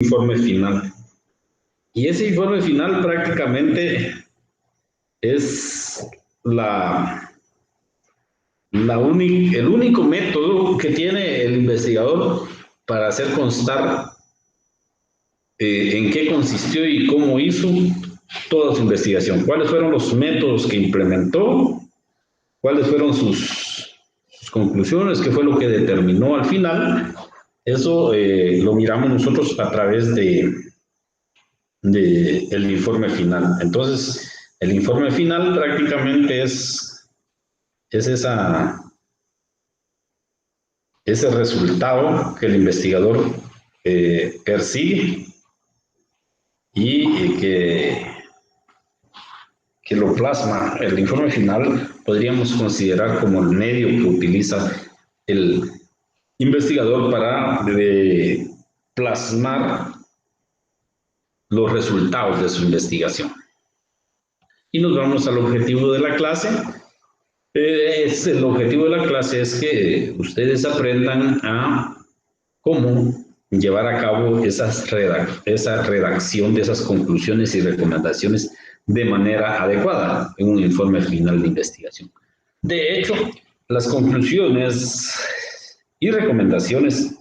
informe final. Y ese informe final prácticamente es el único método que tiene el investigador para hacer constar en qué consistió y cómo hizo toda su investigación, cuáles fueron los métodos que implementó, cuáles fueron sus conclusiones, qué fue lo que determinó al final. Eso lo miramos nosotros a través del informe final. Entonces, el informe final prácticamente es ese resultado que el investigador persigue y que lo plasma. El informe final podríamos considerar como el medio que utiliza el investigador para plasmar los resultados de su investigación. Y nos vamos al objetivo de la clase. El objetivo de la clase es que ustedes aprendan a cómo llevar a cabo esa redacción de esas conclusiones y recomendaciones de manera adecuada en un informe final de investigación. De hecho, las conclusiones y recomendaciones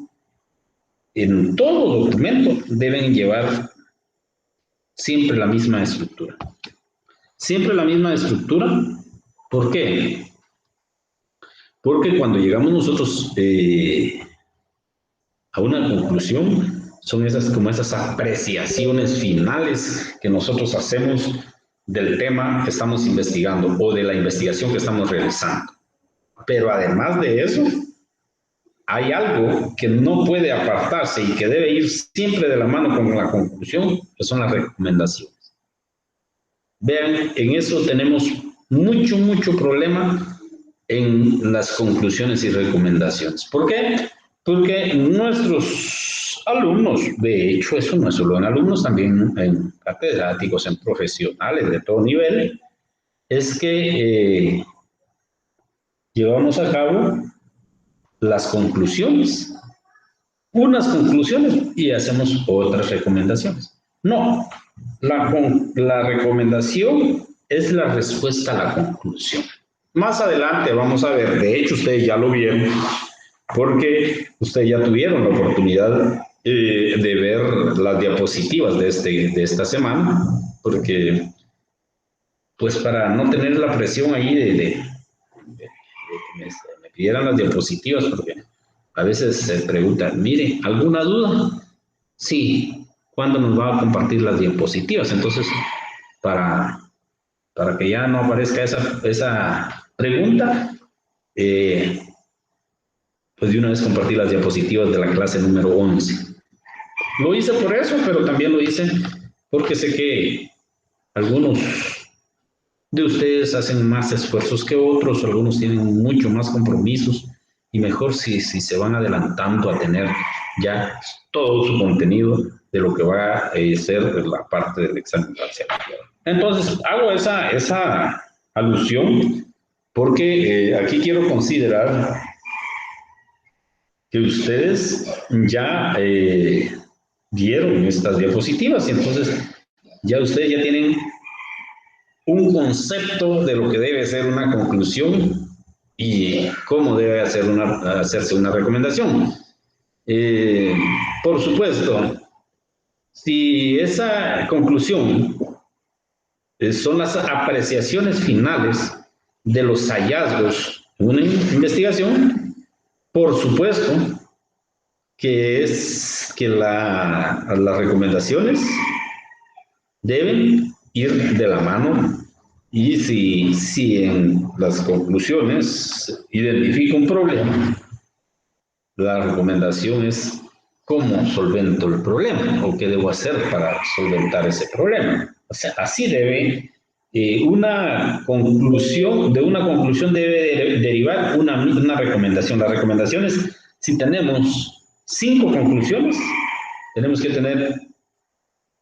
en todo documento deben llevar siempre la misma estructura. Siempre la misma estructura. ¿Por qué? Porque cuando llegamos nosotros a una conclusión, son esas apreciaciones finales que nosotros hacemos del tema que estamos investigando o de la investigación que estamos realizando. Pero además de eso, hay algo que no puede apartarse y que debe ir siempre de la mano con la conclusión, que son las recomendaciones. Vean, en eso tenemos mucho problema en las conclusiones y recomendaciones. ¿Por qué? Porque nuestros alumnos, de hecho eso no es solo en alumnos, también en catedráticos, en profesionales de todo nivel, es que llevamos a cabo las conclusiones, unas conclusiones y hacemos otras recomendaciones. No, la recomendación es la respuesta a la conclusión. Más adelante vamos a ver, de hecho ustedes ya lo vieron, porque ustedes ya tuvieron la oportunidad de ver las diapositivas de esta semana, porque pues para no tener la presión ahí de que me pidieran las diapositivas, porque a veces se preguntan, mire, ¿alguna duda? Sí, ¿cuándo nos va a compartir las diapositivas? Entonces, para que ya no aparezca esa pregunta, pues de una vez compartí las diapositivas de la clase número 11. Lo hice por eso, pero también lo hice porque sé que algunos de ustedes hacen más esfuerzos que otros, algunos tienen mucho más compromisos y mejor si se van adelantando a tener ya todo su contenido de lo que va a ser la parte del examen parcial. Entonces, hago esa alusión porque aquí quiero considerar que ustedes ya vieron estas diapositivas y entonces ya ustedes ya tienen un concepto de lo que debe ser una conclusión y cómo debe hacerse una recomendación. Por supuesto, si esa conclusión son las apreciaciones finales de los hallazgos en una investigación, por supuesto que es que las recomendaciones deben ir de la mano y si en las conclusiones identifico un problema, la recomendación es cómo solvento el problema o qué debo hacer para solventar ese problema. O sea, así debe, de una conclusión debe derivar una recomendación. Las recomendaciones, si tenemos 5 conclusiones, tenemos que tener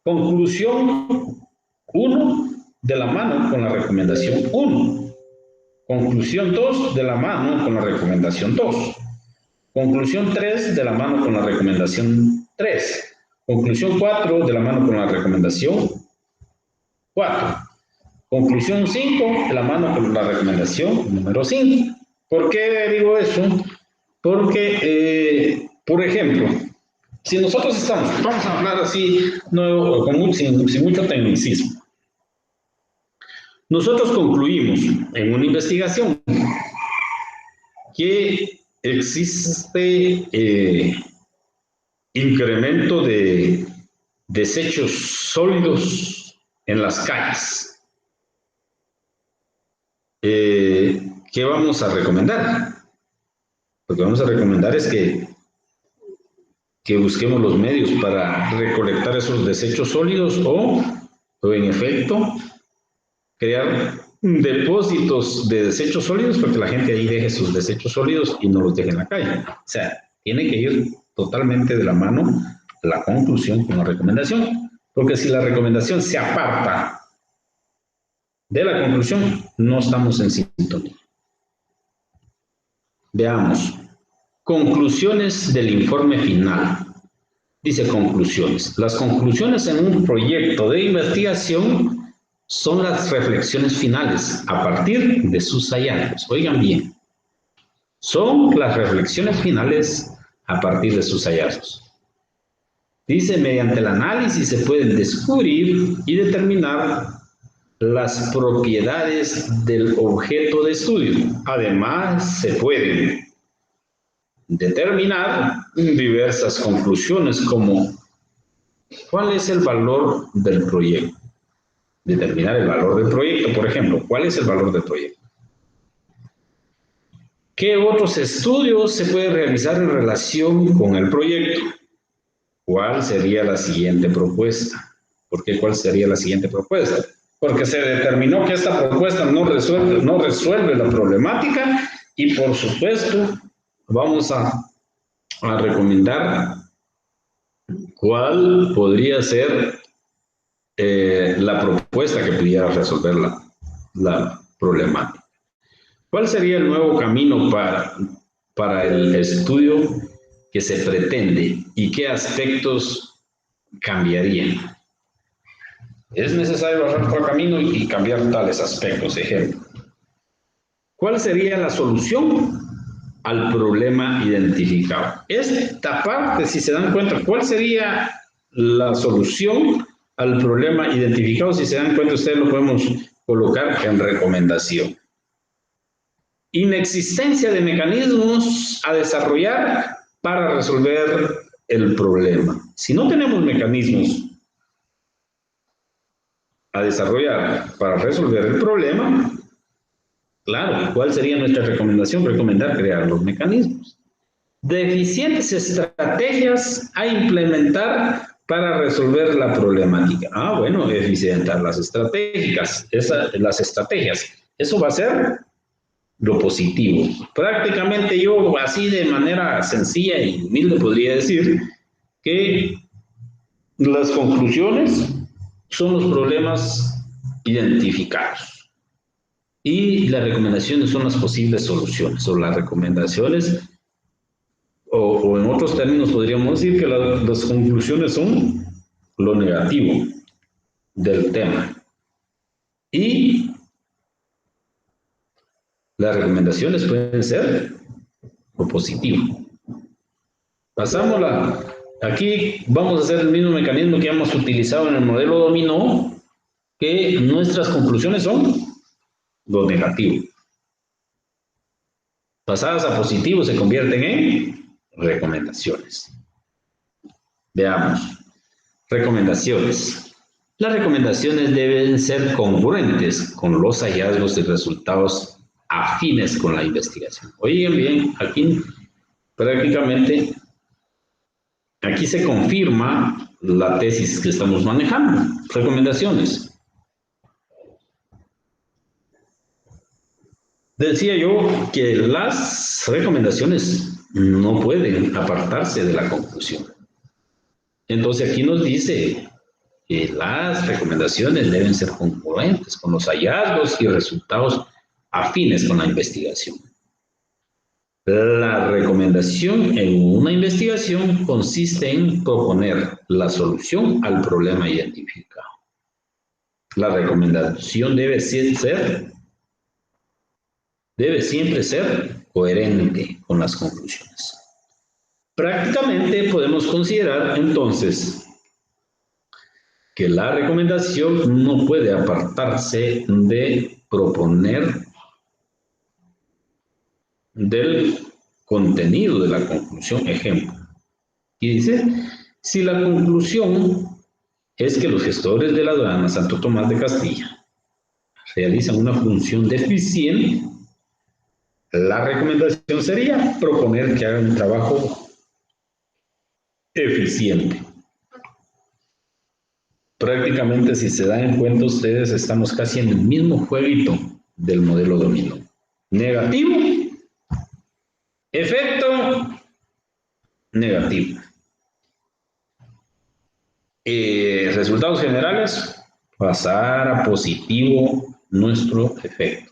conclusión 1 de la mano con la recomendación 1. Conclusión 2 de la mano con la recomendación 2. Conclusión 3 de la mano con la recomendación 3. Conclusión 4, de la mano con la recomendación 4. Conclusión 5, de la mano con la recomendación número 5. ¿Por qué digo eso? Porque, por ejemplo, si nosotros estamos, vamos a hablar así, no, sin mucho tecnicismo. Nosotros concluimos en una investigación que existe incremento de desechos sólidos en las calles. ¿Qué vamos a recomendar? Lo que vamos a recomendar es que busquemos los medios para recolectar esos desechos sólidos o en efecto, crear depósitos de desechos sólidos para que la gente ahí deje sus desechos sólidos y no los deje en la calle. O sea, tiene que ir totalmente de la mano la conclusión con la recomendación, porque si la recomendación se aparta de la conclusión, no estamos en sintonía. Veamos. Conclusiones del informe final. Dice conclusiones. Las conclusiones en un proyecto de investigación son las reflexiones finales a partir de sus hallazgos. Oigan bien. Son las reflexiones finales a partir de sus hallazgos. Dice, mediante el análisis se pueden descubrir y determinar las propiedades del objeto de estudio. Además, se pueden determinar diversas conclusiones como ¿cuál es el valor del proyecto? Determinar el valor del proyecto, por ejemplo. ¿Cuál es el valor del proyecto? ¿Qué otros estudios se pueden realizar en relación con el proyecto? ¿Cuál sería la siguiente propuesta? ¿Por qué cuál sería la siguiente propuesta? Porque se determinó que esta propuesta no resuelve la problemática y, por supuesto, vamos a recomendar cuál podría ser la propuesta que pudiera resolver la problemática. ¿Cuál sería el nuevo camino para el estudio que se pretende y qué aspectos cambiarían? Es necesario agarrar otro camino y cambiar tales aspectos. Ejemplo, ¿cuál sería la solución al problema identificado? Esta parte, si se dan cuenta, ¿cuál sería la solución al problema identificado? Si se dan cuenta, ustedes lo podemos colocar en recomendación. Inexistencia de mecanismos a desarrollar para resolver el problema. Si no tenemos mecanismos a desarrollar para resolver el problema, claro, ¿cuál sería nuestra recomendación? Recomendar crear los mecanismos. Deficientes estrategias a implementar para resolver la problemática. Bueno, eficientar las estrategias. Eso va a ser lo positivo. Prácticamente yo, así de manera sencilla y humilde, podría decir que las conclusiones son los problemas identificados y las recomendaciones son las posibles soluciones, o las recomendaciones, o en otros términos podríamos decir que las conclusiones son lo negativo del tema y las recomendaciones pueden ser lo positivo. Pasamos aquí vamos a hacer el mismo mecanismo que hemos utilizado en el modelo dominó, que nuestras conclusiones son lo negativo. Pasadas a positivo se convierten en recomendaciones. Veamos. Recomendaciones. Las recomendaciones deben ser congruentes con los hallazgos y resultados afines con la investigación. Oigan bien, aquí prácticamente, aquí se confirma la tesis que estamos manejando. Recomendaciones. Decía yo que las recomendaciones no pueden apartarse de la conclusión. Entonces aquí nos dice que las recomendaciones deben ser congruentes con los hallazgos y resultados afines con la investigación. La recomendación en una investigación consiste en proponer la solución al problema identificado. La recomendación debe siempre ser coherente con las conclusiones. Prácticamente podemos considerar entonces que la recomendación no puede apartarse de proponer del contenido de la conclusión. Ejemplo. Y dice, si la conclusión es que los gestores de la aduana Santo Tomás de Castilla realizan una función deficiente, la recomendación sería proponer que hagan un trabajo eficiente. Prácticamente, si se dan cuenta ustedes, estamos casi en el mismo jueguito del modelo dominó. Negativo, efecto, negativo. Resultados generales, pasar a positivo nuestro efecto.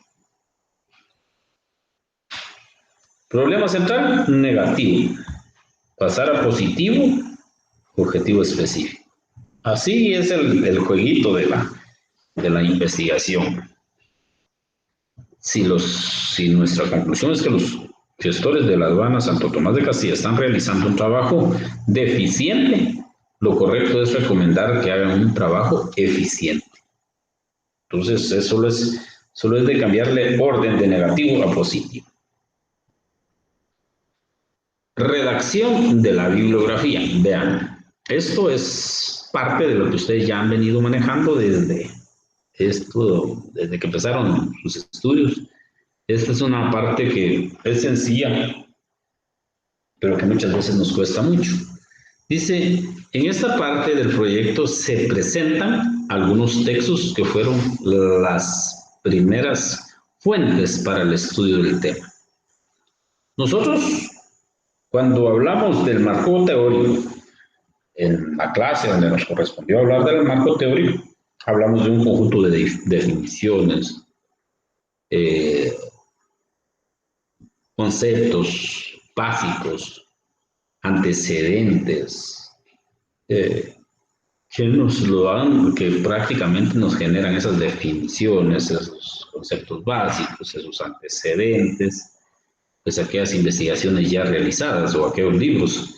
Problema central, negativo. Pasar a positivo, objetivo específico. Así es el jueguito de la investigación. Si nuestra conclusión es que los gestores de la aduana Santo Tomás de Castilla están realizando un trabajo deficiente, lo correcto es recomendar que hagan un trabajo eficiente. Entonces, eso solo es de cambiarle orden de negativo a positivo. Redacción de la bibliografía. Vean, esto es parte de lo que ustedes ya han venido manejando desde que empezaron sus estudios. Esta es una parte que es sencilla, pero que muchas veces nos cuesta mucho. Dice, en esta parte del proyecto se presentan algunos textos que fueron las primeras fuentes para el estudio del tema. Nosotros, cuando hablamos del marco teórico, en la clase donde nos correspondió hablar del marco teórico, hablamos de un conjunto de definiciones, conceptos básicos, antecedentes, que nos lo dan, que prácticamente nos generan esas definiciones, esos conceptos básicos, esos antecedentes, pues aquellas investigaciones ya realizadas o aquellos libros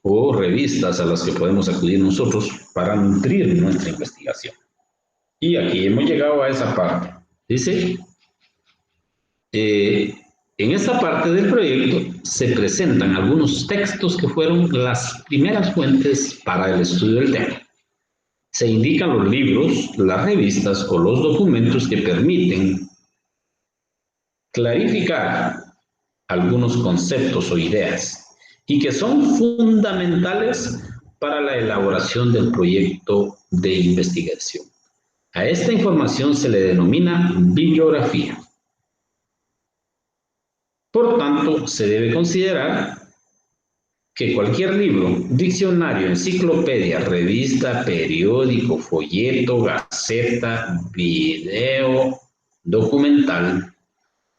o revistas a las que podemos acudir nosotros para nutrir nuestra investigación. Y aquí hemos llegado a esa parte. Dice, en esta parte del proyecto se presentan algunos textos que fueron las primeras fuentes para el estudio del tema. Se indican los libros, las revistas o los documentos que permiten clarificar algunos conceptos o ideas y que son fundamentales para la elaboración del proyecto de investigación. A esta información se le denomina bibliografía. Por tanto, se debe considerar que cualquier libro, diccionario, enciclopedia, revista, periódico, folleto, gaceta, video, documental,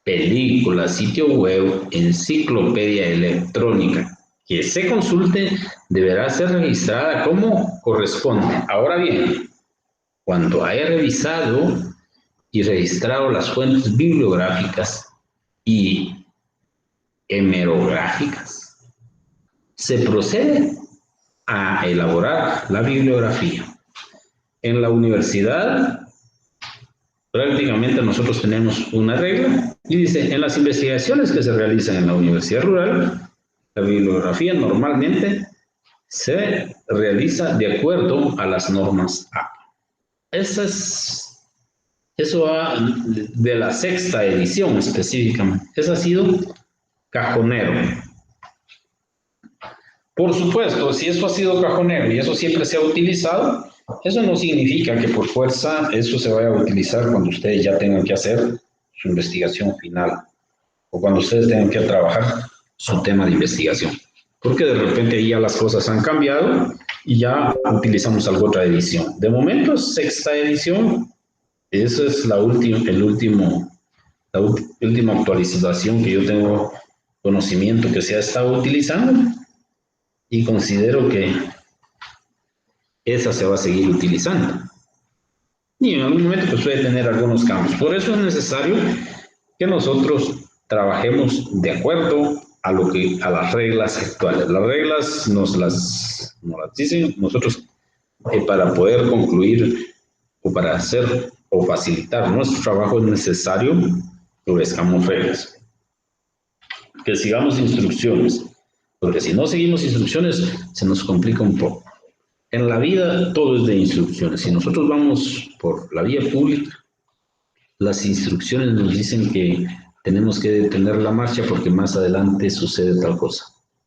película, sitio web, enciclopedia electrónica, que se consulte deberá ser registrada como corresponde. Ahora bien, cuando haya revisado y registrado las fuentes bibliográficas y hemerográficas, se procede a elaborar la bibliografía. En la universidad, prácticamente nosotros tenemos una regla y dice, en las investigaciones que se realizan en la universidad rural, la bibliografía normalmente se realiza de acuerdo a las normas APA. Eso va de la 6ª edición específicamente. Eso ha sido cajonero. Por supuesto, si eso ha sido cajonero y eso siempre se ha utilizado, eso no significa que por fuerza eso se vaya a utilizar cuando ustedes ya tengan que hacer su investigación final o cuando ustedes tengan que trabajar su tema de investigación. Porque de repente ya las cosas han cambiado y ya utilizamos alguna otra edición. De momento, 6ª edición, esa es la última actualización que yo tengo conocimiento que se ha estado utilizando y considero que esa se va a seguir utilizando. Y en algún momento pues puede tener algunos cambios. Por eso es necesario que nosotros trabajemos de acuerdo a las reglas actuales. Las reglas nos las dicen nosotros para poder concluir o para hacer o facilitar nuestro trabajo es necesario que obedezcamos reglas, que sigamos instrucciones, porque si no seguimos instrucciones se nos complica un poco. En la vida todo es de instrucciones. Si nosotros vamos por la vía pública, las instrucciones nos dicen que tenemos que detener la marcha porque más adelante sucede tal cosa.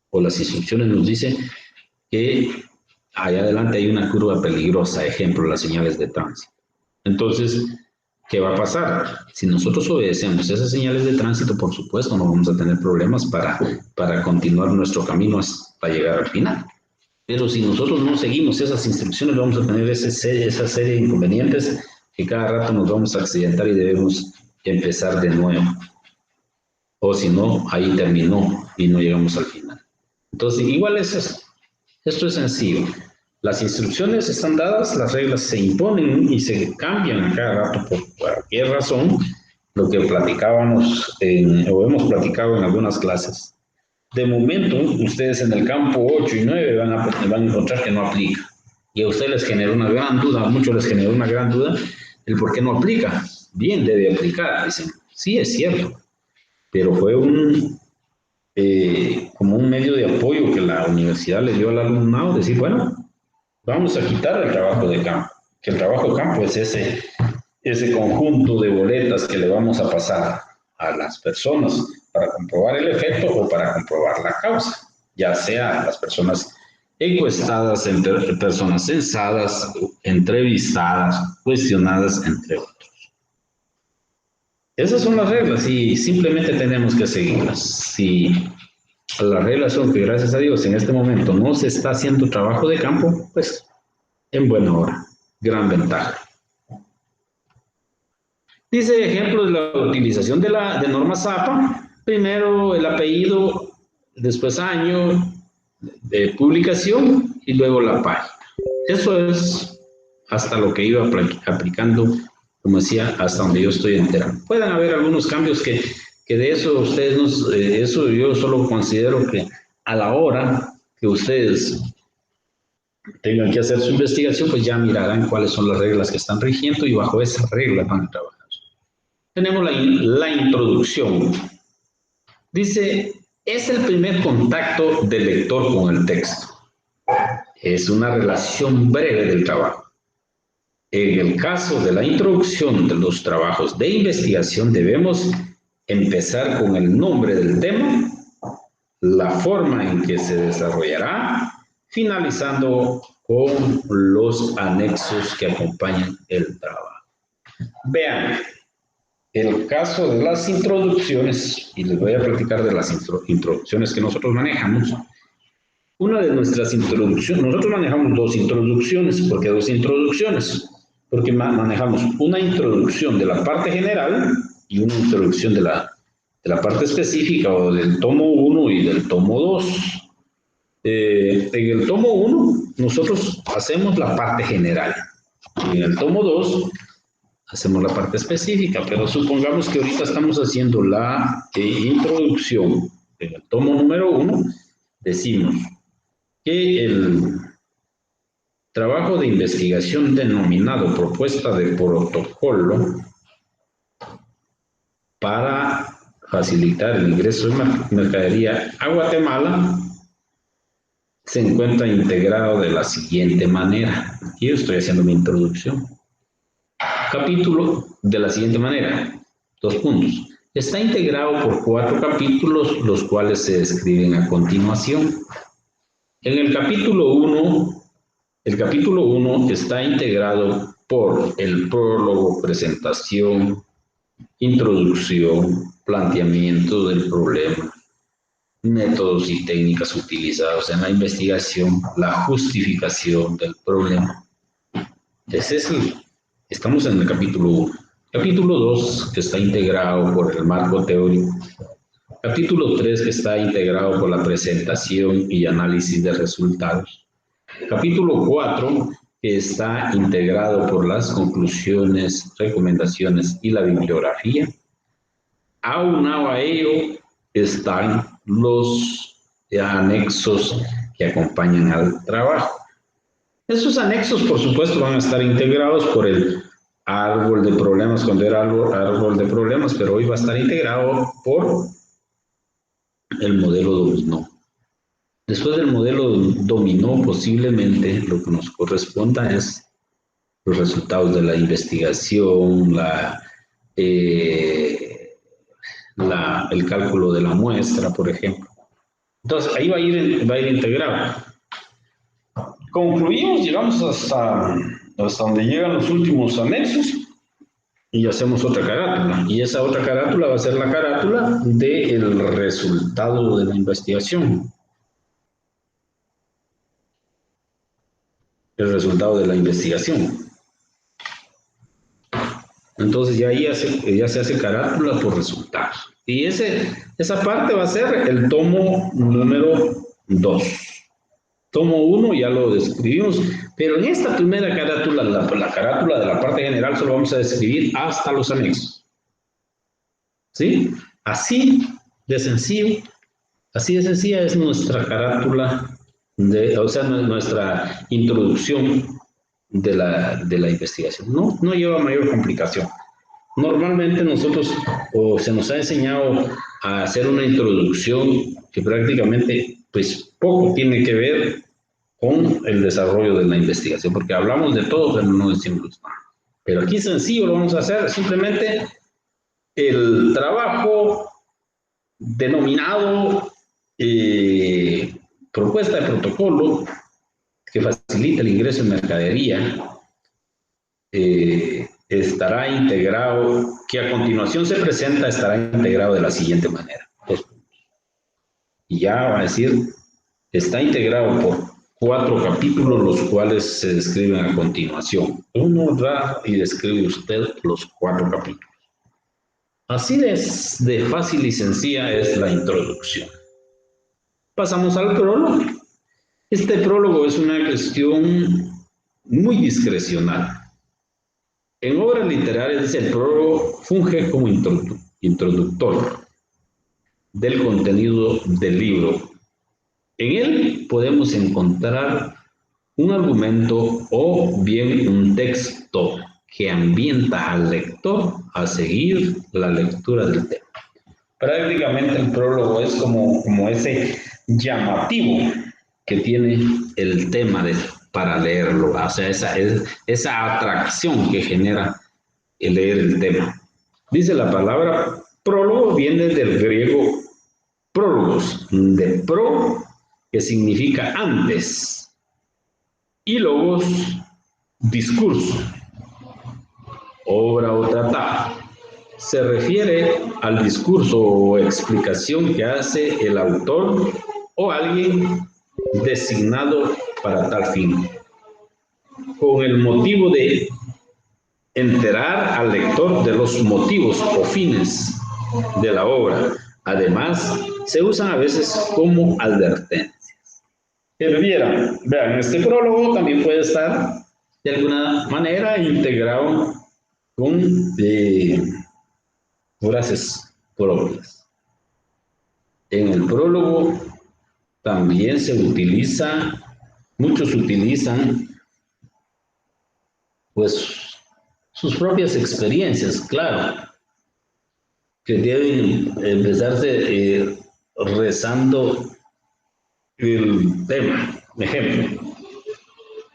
O las instrucciones nos dicen que allá adelante hay una curva peligrosa, ejemplo, las señales de tránsito. Entonces, ¿qué va a pasar? Si nosotros obedecemos esas señales de tránsito, por supuesto, no vamos a tener problemas para continuar nuestro camino hasta llegar al final. Pero si nosotros no seguimos esas instrucciones, vamos a tener esa serie de inconvenientes que cada rato nos vamos a accidentar y debemos empezar de nuevo. O si no, ahí terminó y no llegamos al final. Entonces, igual es eso. Esto es sencillo. Las instrucciones están dadas, las reglas se imponen y se cambian a cada rato por cualquier razón, lo que platicábamos o hemos platicado en algunas clases. De momento, ustedes en el campo 8 y 9 van a encontrar que no aplica. Y a ustedes les generó una gran duda, a muchos les generó una gran duda el por qué no aplica. Bien, debe aplicar, dicen. Sí, es cierto, pero fue como un medio de apoyo que la universidad le dio al alumnado, decir, bueno, vamos a quitar el trabajo de campo, que el trabajo de campo es ese conjunto de boletas que le vamos a pasar a las personas para comprobar el efecto o para comprobar la causa, ya sea las personas encuestadas, personas censadas, entrevistadas, cuestionadas, entre otros. Esas son las reglas y simplemente tenemos que seguirlas. Si las reglas son que, gracias a Dios, en este momento no se está haciendo trabajo de campo, pues en buena hora, gran ventaja. Dice ejemplos de la utilización de normas APA, primero el apellido, después año de publicación y luego la página. Eso es hasta lo que iba aplicando, como decía, hasta donde yo estoy enterado. Pueden haber algunos cambios que de eso ustedes eso yo solo considero que a la hora que ustedes tengan que hacer su investigación, pues ya mirarán cuáles son las reglas que están rigiendo y bajo esas reglas van a trabajar. Tenemos la introducción. Dice, es el primer contacto del lector con el texto. Es una relación breve del trabajo. En el caso de la introducción de los trabajos de investigación, debemos empezar con el nombre del tema, la forma en que se desarrollará, finalizando con los anexos que acompañan el trabajo. Vean, el caso de las introducciones, y les voy a platicar de las introducciones que nosotros manejamos. Una de nuestras introducciones, nosotros manejamos dos introducciones. ¿Por qué dos introducciones? Porque manejamos una introducción de la parte general y una introducción de la parte específica o del tomo 1 y del tomo 2. En el tomo 1 nosotros hacemos la parte general y en el tomo 2 hacemos la parte específica, pero supongamos que ahorita estamos haciendo la introducción. En el tomo número 1 decimos que el trabajo de investigación denominado propuesta de protocolo para facilitar el ingreso de mercadería a Guatemala se encuentra integrado de la siguiente manera. Aquí estoy haciendo mi introducción. Capítulo de la siguiente manera. 2 puntos. Está integrado por 4 capítulos, los cuales se describen a continuación. En el capítulo 1, está integrado por el prólogo, presentación, introducción, planteamiento del problema, métodos y técnicas utilizados en la investigación, la justificación del problema. Estamos en el capítulo 1. Capítulo 2, que está integrado por el marco teórico, Capítulo 3, que está integrado por la presentación y análisis de resultados. Capítulo 4, que está integrado por las conclusiones, recomendaciones y la bibliografía. Aunado a ello están los anexos que acompañan al trabajo. Esos anexos, por supuesto, van a estar integrados por el árbol de problemas, cuando era árbol de problemas, pero hoy va a estar integrado por el modelo dominó. Después del modelo dominó, posiblemente lo que nos corresponda es los resultados de la investigación, el cálculo de la muestra, por ejemplo. Entonces, ahí va a ir integrado. Concluimos, llegamos hasta donde llegan los últimos anexos y hacemos otra carátula. Y esa otra carátula va a ser la carátula del resultado de la investigación. El resultado de la investigación. Entonces ya ahí ya se hace carátula por resultados. Y esa parte va a ser el tomo número 2. Tomo 1 ya lo describimos, pero en esta primera carátula, la carátula de la parte general, solo vamos a describir hasta los anexos. ¿Sí? Así de sencillo, así de sencilla es nuestra carátula, o sea, nuestra introducción de la investigación. No lleva mayor complicación. Normalmente nosotros se nos ha enseñado a hacer una introducción que prácticamente pues poco tiene que ver con el desarrollo de la investigación, porque hablamos de todo, pero no decimos nada. Pero aquí sencillo lo vamos a hacer, simplemente el trabajo denominado propuesta de protocolo que facilita el ingreso en mercadería, estará integrado, que a continuación se presenta, estará integrado de la siguiente manera. Y ya va a decir, está integrado por 4 capítulos, los cuales se describen a continuación. Uno da y describe usted los 4 capítulos. Así de fácil y sencilla es la introducción. Pasamos al prólogo. Este prólogo es una cuestión muy discrecional. En obras literarias, el prólogo funge como introductor del contenido del libro. En él podemos encontrar un argumento o bien un texto que ambienta al lector a seguir la lectura del tema. Prácticamente el prólogo es como ese llamativo que tiene el tema para leerlo, o sea, esa atracción que genera el leer el tema. Dice la palabra prólogo, viene del griego prólogos, de pro, que significa antes, y logos, discurso, obra o tratado. Se refiere al discurso o explicación que hace el autor o alguien designado para tal fin, con el motivo de enterar al lector de los motivos o fines de la obra. Además, se usan a veces como advertencias. Pero vean, este prólogo también puede estar de alguna manera integrado con frases propias. En el prólogo también muchos utilizan pues sus propias experiencias, claro, que deben empezarse rezando el tema. Ejemplo,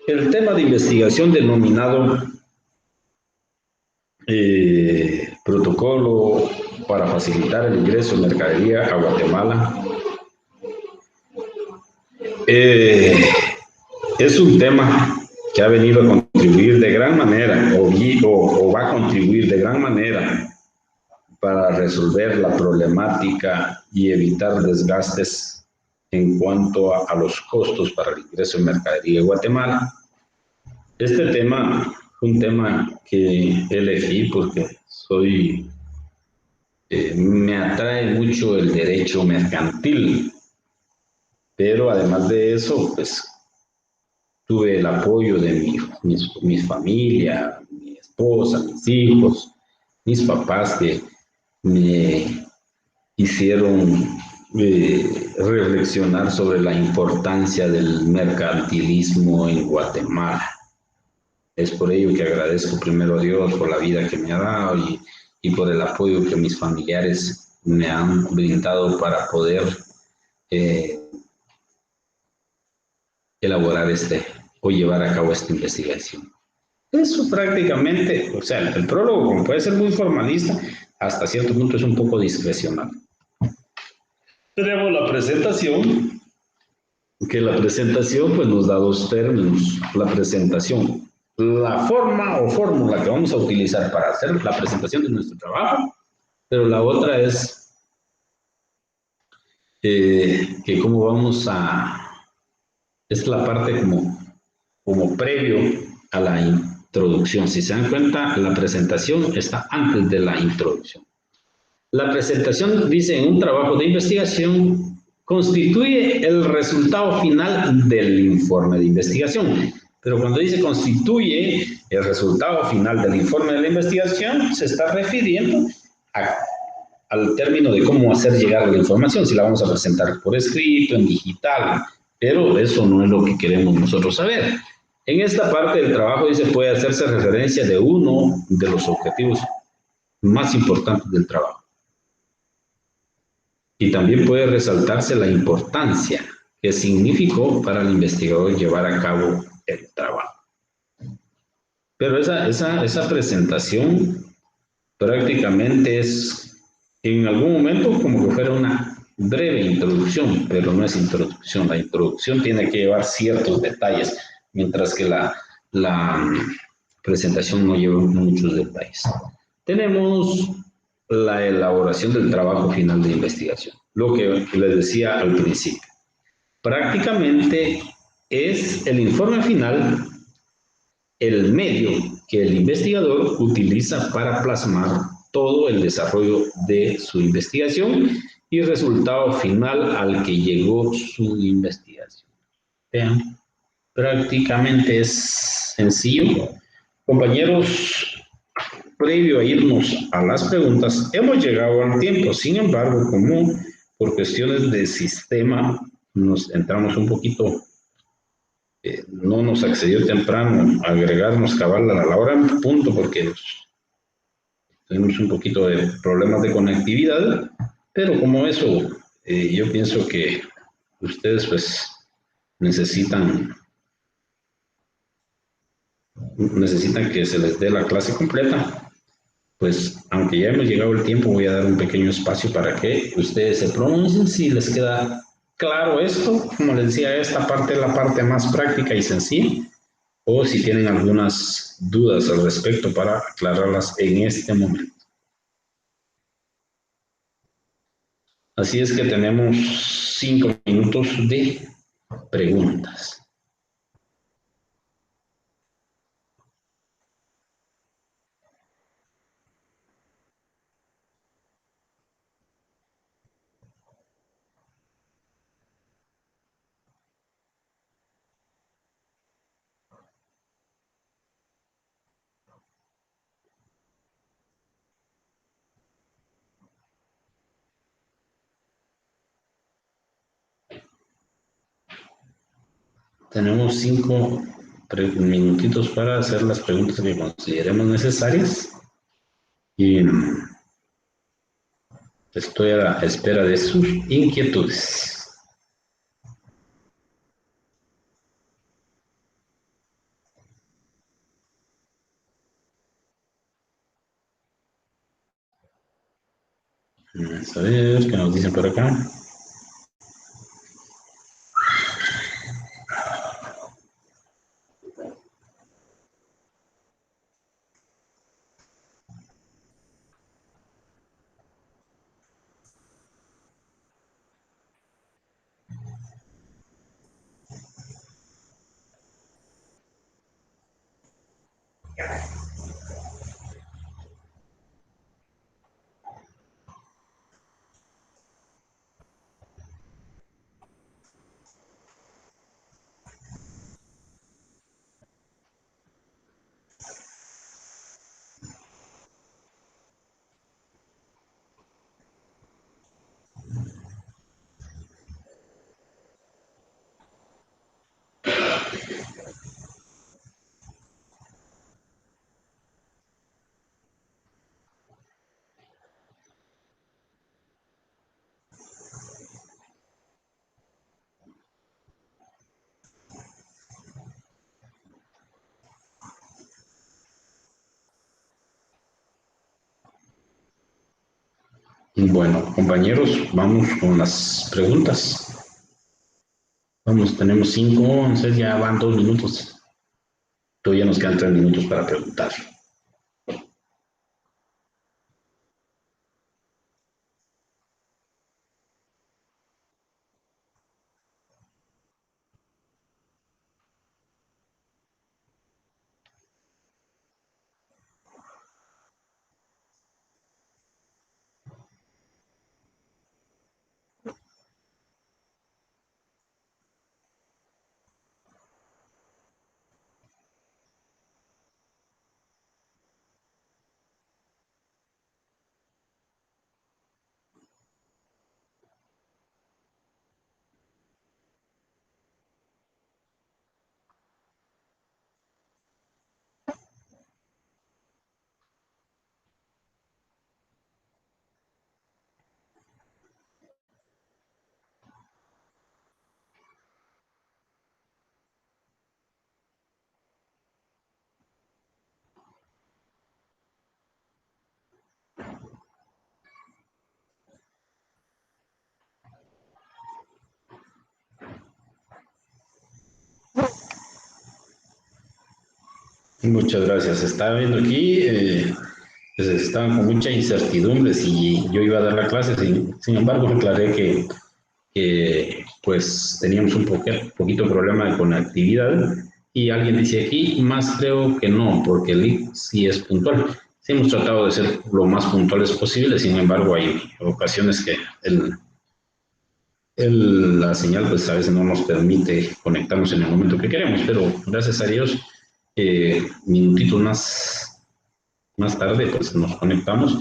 el tema de investigación denominado protocolo para facilitar el ingreso de mercadería a Guatemala. Es un tema que ha venido a contribuir de gran manera o va a contribuir de gran manera para resolver la problemática y evitar desgastes en cuanto a los costos para el ingreso de mercadería de Guatemala. Este tema fue un tema que elegí porque soy Me atrae mucho el derecho mercantil, pero además de eso, pues tuve el apoyo de mi familia, mi esposa, mis hijos, mis papás que me hicieron reflexionar sobre la importancia del mercantilismo en Guatemala. Es por ello que agradezco primero a Dios por la vida que me ha dado y por el apoyo que mis familiares me han brindado para poder eh, elaborar o llevar a cabo esta investigación. Eso prácticamente, o sea, el prólogo, como puede ser muy formalista, hasta cierto punto es un poco discrecional. Tenemos la presentación, que la presentación pues nos da dos términos. La presentación, la forma o fórmula que vamos a utilizar para hacer la presentación de nuestro trabajo, pero la otra es que cómo vamos es la parte como previo a la introducción. Si se dan cuenta, la presentación está antes de la introducción. La presentación dice en un trabajo de investigación constituye el resultado final del informe de investigación. Pero cuando dice constituye el resultado final del informe de la investigación, se está refiriendo al término de cómo hacer llegar la información, si la vamos a presentar por escrito, en digital, pero eso no es lo que queremos nosotros saber. En esta parte del trabajo dice puede hacerse referencia de uno de los objetivos más importantes del trabajo. Y también puede resaltarse la importancia que significó para el investigador llevar a cabo el trabajo. Pero esa presentación prácticamente es en algún momento como que fuera una breve introducción, pero no es introducción. La introducción tiene que llevar ciertos detalles, mientras que la presentación no lleva muchos detalles. Tenemos la elaboración del trabajo final de investigación, lo que les decía al principio. Prácticamente es el informe final el medio que el investigador utiliza para plasmar todo el desarrollo de su investigación y resultado final al que llegó su investigación. Vean, prácticamente es sencillo. Compañeros, previo a irnos a las preguntas, hemos llegado al tiempo. Sin embargo, como por cuestiones de sistema nos entramos un poquito, no nos accedió temprano a agregarnos cabal a la hora en punto porque tenemos un poquito de problemas de conectividad, pero como eso, yo pienso que ustedes pues necesitan que se les dé la clase completa. Pues aunque ya hemos llegado el tiempo, voy a dar un pequeño espacio para que ustedes se pronuncien si les queda claro esto. Como les decía, esta parte es la parte más práctica y sencilla, o si tienen algunas dudas al respecto para aclararlas en este momento. Así es que tenemos 5 minutos de preguntas. Tenemos 5 minutitos para hacer las preguntas que consideremos necesarias. Y estoy a la espera de sus inquietudes. Vamos a ver qué nos dicen por acá. Bueno, compañeros, vamos con las preguntas. Vamos, tenemos 5, entonces ya van 2 minutos. Todavía nos quedan 3 minutos para preguntar. Muchas gracias. Estaba viendo aquí, pues estaban con mucha incertidumbre si yo iba a dar la clase. Sin embargo, aclaré que, pues teníamos un poquito problema de conectividad y alguien dice aquí, más creo que no, porque el link sí es puntual. Sí hemos tratado de ser lo más puntuales posible, sin embargo hay ocasiones que la señal pues a veces no nos permite conectarnos en el momento que queremos, pero gracias a Dios, minutitos más tarde pues nos conectamos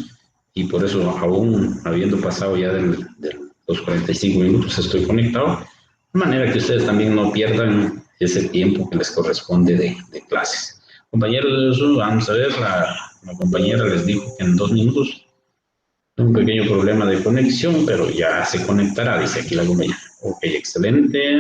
y por eso aún habiendo pasado ya de los 45 minutos estoy conectado, de manera que ustedes también no pierdan ese tiempo que les corresponde de clases. Compañeros, vamos a ver, la compañera les dijo que en 2 minutos un pequeño problema de conexión, pero ya se conectará, dice aquí la compañera. Ok, excelente.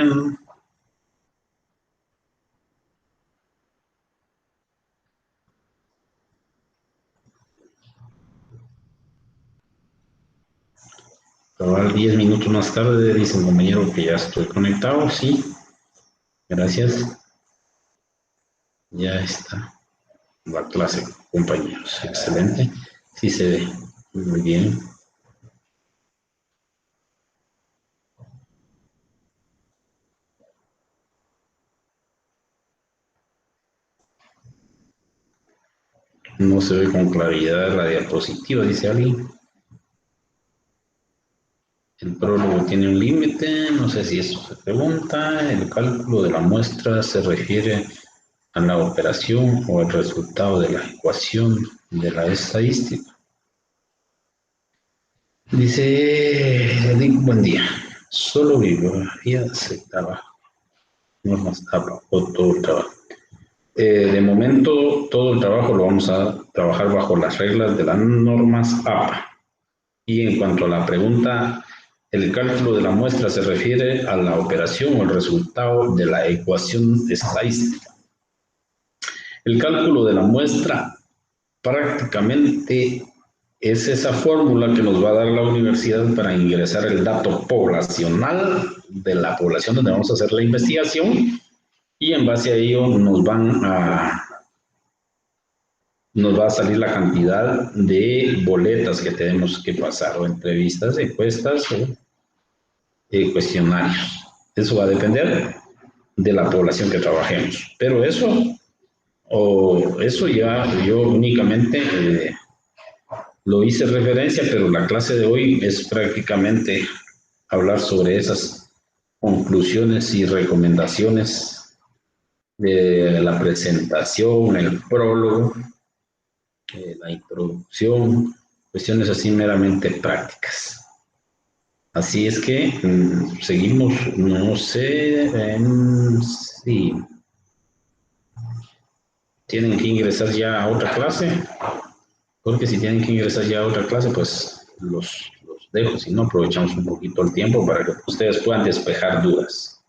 Cabal 10 minutos más tarde dice el compañero que ya estoy conectado. Sí, gracias. Ya está la clase, compañeros. Excelente. Sí se ve muy bien. No se ve con claridad la diapositiva, dice alguien. El prólogo tiene un límite, no sé si eso se pregunta. El cálculo de la muestra se refiere a la operación o el resultado de la ecuación de la estadística. Dice, buen día. Solo bibliografía aceptaba normas APA o todo el trabajo. De momento, todo el trabajo lo vamos a trabajar bajo las reglas de las normas APA. Y en cuanto a la pregunta, el cálculo de la muestra se refiere a la operación o el resultado de la ecuación estadística. El cálculo de la muestra prácticamente es esa fórmula que nos va a dar la universidad para ingresar el dato poblacional de la población donde vamos a hacer la investigación y en base a ello nos va a salir la cantidad de boletas que tenemos que pasar o entrevistas, encuestas o cuestionarios. Eso va a depender de la población que trabajemos. Pero eso ya yo únicamente lo hice referencia, pero la clase de hoy es prácticamente hablar sobre esas conclusiones y recomendaciones de la presentación, el prólogo, la introducción, cuestiones así meramente prácticas. Así es que seguimos, no sé si tienen que ingresar ya a otra clase, porque si tienen que ingresar ya a otra clase, pues los dejo, si no aprovechamos un poquito el tiempo para que ustedes puedan despejar dudas.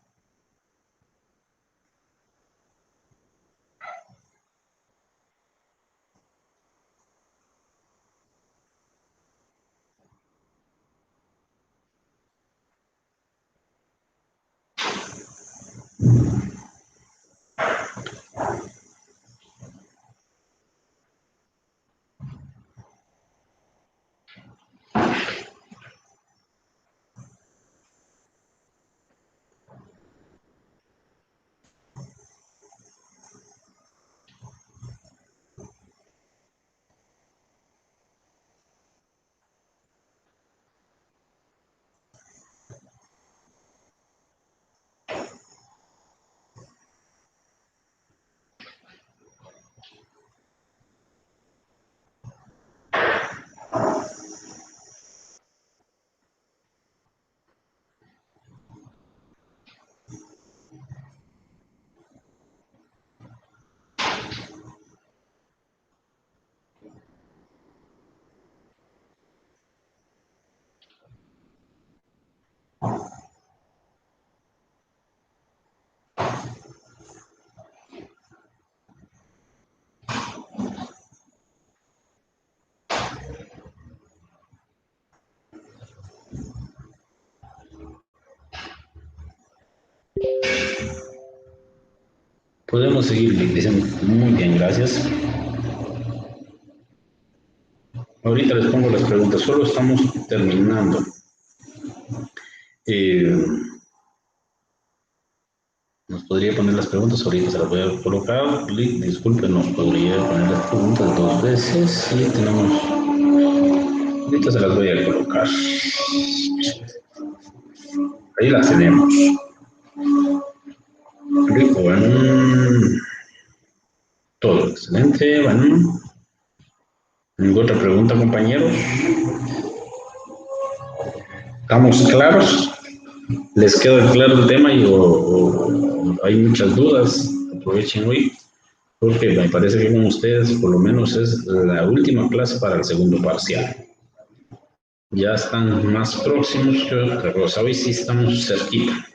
Podemos seguir, dicen, muy bien, gracias. Ahorita les pongo las preguntas, solo estamos terminando. Nos podría poner las preguntas, ahorita se las voy a colocar. Disculpen, nos podría poner las preguntas dos veces. Y tenemos, ahorita se las voy a colocar. Ahí las tenemos. Rico, bueno. Todo excelente, bueno. ¿Ninguna otra pregunta, compañeros? ¿Estamos claros? ¿Les quedó claro el tema o hay muchas dudas? Aprovechen hoy, porque me parece que con ustedes por lo menos es la última clase para el segundo parcial. Ya están más próximos que otra cosa. Hoy sí estamos cerquita.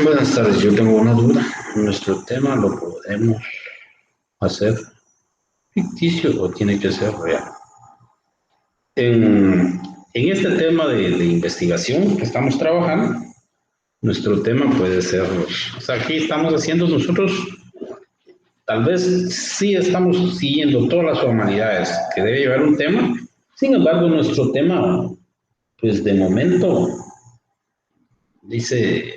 Buenas tardes, yo tengo una duda. ¿Nuestro tema lo podemos hacer ficticio o tiene que ser real? En este tema de investigación que estamos trabajando, nuestro tema puede ser, o sea, aquí estamos haciendo nosotros, tal vez sí estamos siguiendo todas las formalidades que debe llevar un tema, sin embargo, nuestro tema, pues de momento, dice,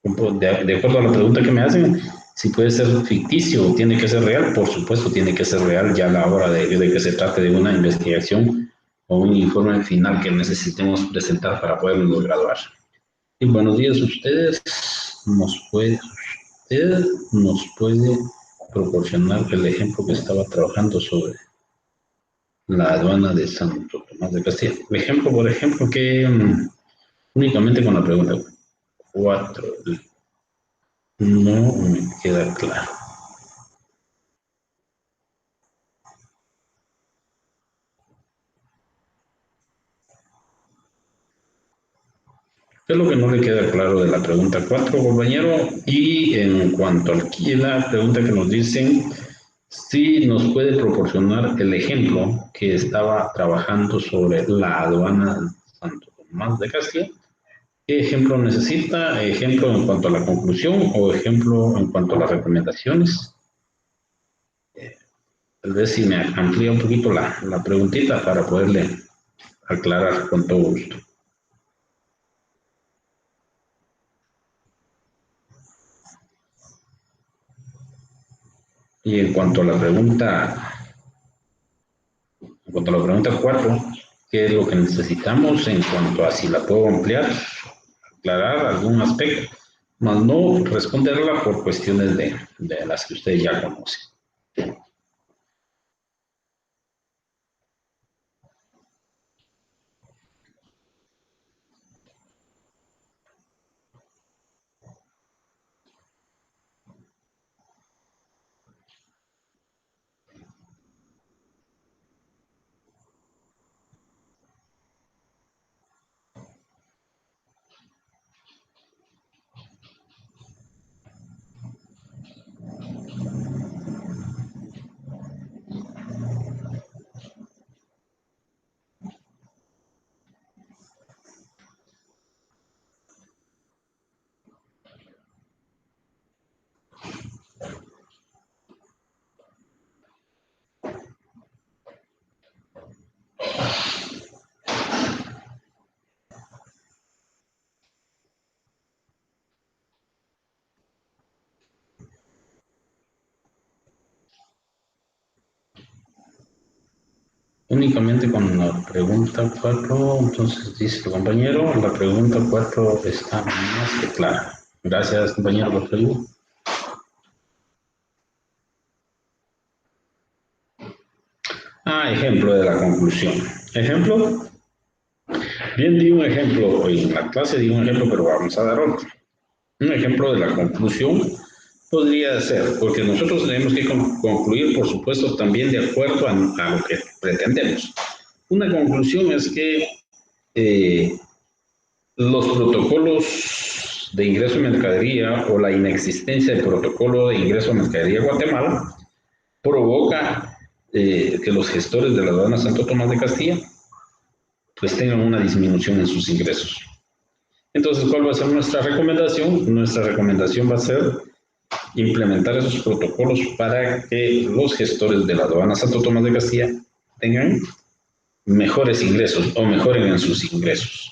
de acuerdo a la pregunta que me hacen, si puede ser ficticio o tiene que ser real, por supuesto tiene que ser real ya a la hora de que se trate de una investigación o un informe final que necesitemos presentar para podernos graduar. Y buenos días, usted nos puede proporcionar el ejemplo que estaba trabajando sobre la aduana de Santo Tomás de Castilla. El ejemplo, por ejemplo, que únicamente con la pregunta 4 no me queda claro. ¿Qué es lo que no le queda claro de la pregunta 4, compañero? Y en cuanto a la pregunta que nos dicen, si nos puede proporcionar el ejemplo que estaba trabajando sobre la aduana de Santo Tomás de Castilla. ¿Qué ejemplo necesita? ¿Ejemplo en cuanto a la conclusión o ejemplo en cuanto a las recomendaciones? Tal vez si me amplía un poquito la preguntita para poderle aclarar con todo gusto. Y en cuanto a la pregunta 4, ¿qué es lo que necesitamos en cuanto a si la puedo ampliar, aclarar algún aspecto? Más no responderla por cuestiones de las que ustedes ya conocen. Únicamente con la pregunta 4, entonces dice el compañero, la pregunta 4 está más que clara. Gracias, compañero, por tu ayuda. Ejemplo de la conclusión. Ejemplo, bien di un ejemplo, en la clase di un ejemplo, pero vamos a dar otro. Un ejemplo de la conclusión podría ser, porque nosotros tenemos que concluir, por supuesto, también de acuerdo a lo que pretendemos. Una conclusión es que eh, los protocolos de ingreso de mercadería o la inexistencia del protocolo de ingreso de mercadería a Guatemala provoca que los gestores de la aduana Santo Tomás de Castilla pues tengan una disminución en sus ingresos. Entonces, ¿cuál va a ser nuestra recomendación? Nuestra recomendación va a ser implementar esos protocolos para que los gestores de la aduana Santo Tomás de Castilla tengan mejores ingresos o mejoren en sus ingresos.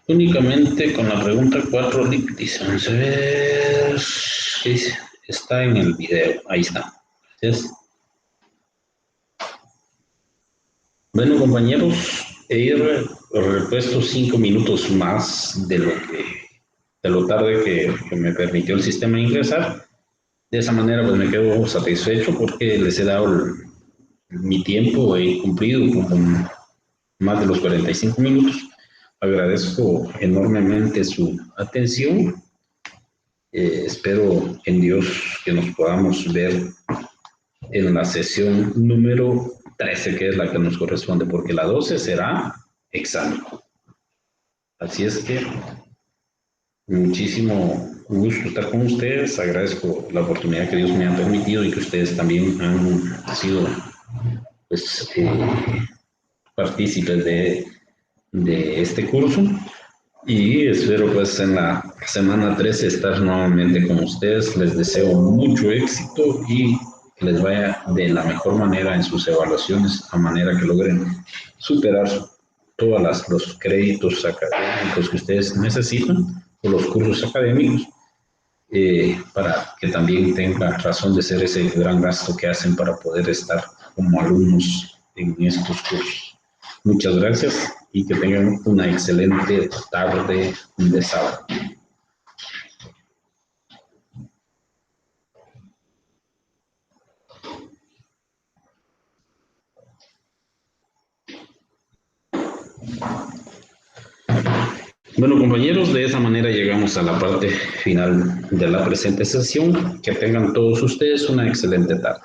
Únicamente con la pregunta 4, dice, vamos a ver, ¿qué dice? Está en el video, ahí está. Gracias. Bueno, compañeros, he repuesto 5 minutos más de lo tarde que me permitió el sistema ingresar. De esa manera, pues me quedo satisfecho porque les he dado mi tiempo, he cumplido con más de los 45 minutos. Agradezco enormemente su atención. Espero en Dios que nos podamos ver en la sesión número 13, que es la que nos corresponde, porque la 12 será examen. Así es que muchísimo gusto estar con ustedes. Agradezco la oportunidad que Dios me ha permitido y que ustedes también han sido pues, partícipes de este curso. Y espero pues en la semana 13 estar nuevamente con ustedes. Les deseo mucho éxito y que les vaya de la mejor manera en sus evaluaciones, a manera que logren superar todos los créditos académicos que ustedes necesitan o los cursos académicos para que también tenga razón de ser ese gran gasto que hacen para poder estar como alumnos en estos cursos. Muchas gracias y que tengan una excelente tarde de sábado. Bueno, compañeros, de esa manera llegamos a la parte final de la presente sesión. Que tengan todos ustedes una excelente tarde.